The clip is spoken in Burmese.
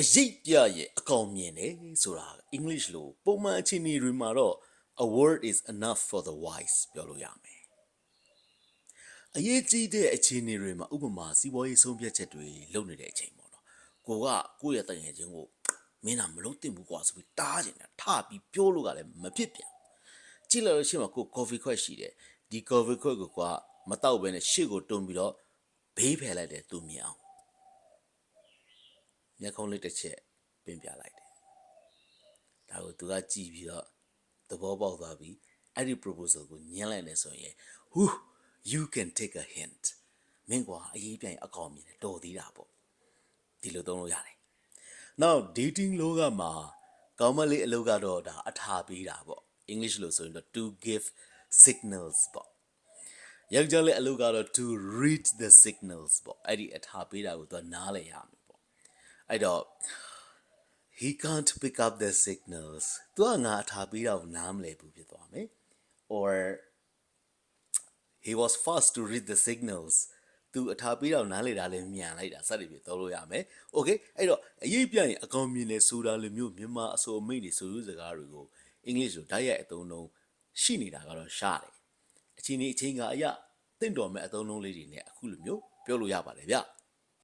အရေးပြရဲ့အကောင်မြင်တယ်ဆိုတာ English လို့ပုံမှန်အခြေအနေတွေမှာတော့ a word is enough for the wise ပြောလို့ရမယ်အရေးကြီးတဲ့အခြေအနေတွေမှာဥပမာစီးပွားရေးဆုံးဖြတ်ချက်တွေလုပ်နေတဲ့အချိန်ပေါ့နော်ကိုယ့်ရဲ့တငယ်ချင်းကိုမင်းကမလုံးတင်ဘူးကွာဆိုပြီးတားကျင်တာထပြီးပြောလို့ကလည်းမဖြစ်ပြန်ကြည့်လိုက်လို့ရှိမှကို coffee ခွက်ရှိတယ်ဒီ coffee ခွက်ကိုကမတောက်ဘဲနဲ့ရှေ့ကိုတွန်းပြီးတော့ဘေးဖယ်လိုက်တယ်သူမြင်အောင်မျက်ခုံးလေးတစ်ချက်ပင်ပြလိုက်တယ်ဒါကိုသူကကြည့်ပြီးတော့သဘောပေါက်သွားပြီးအဲ့ဒီ proposal ကိုညှင်းလိုက်နေဆိုရင် you can take a hint မင်းကွာအရေးပြန်အကောင်မြင်တယ်တော်သေးတာပေါ့ဒီလိုသုံးလို့ရတယ် now dating လောကမှာကောင်းမလေးအလုပ်ကတော့ဒါအထာပေးတာပေါ့ English လို့ဆိုရင်တော့ to give signals ပေါ့ယောက်ျားလေးအလုပ်ကတော့ to read the signals ပေါ့အဲ့ဒီအထာပေးတာကိုသူကနားလည်ရမယ်ပေါ့အဲ့တော့ he can't pick up the signals သူကငါအထာပေးတာကိုနားမလည်ဘူးဖြစ်သွားမယ် or he was fast to read the signals သူအထာပေးတာကိုနားလေတာလည်းမြန်လိုက်တာစသည်ဖြင့်သုံးလို့ရမယ် okay အဲ့တော့အရေးပြရင်အကောင်မြင်နေဆိုတာလိုမျိုးမြန်မာအစိုးအမိတ်တွေဆိုလိုစကားတွေကို English လိုတိုက်ရိုက်အသုံးလုံးရှိနေတာကတော့ရှားတယ်အချိန်ကအရာတင့်တော်မဲ့အသုံးလုံးလေးတွေနဲ့အခုလိုမျိုးပြောလို့ရပါတယ်ဗျ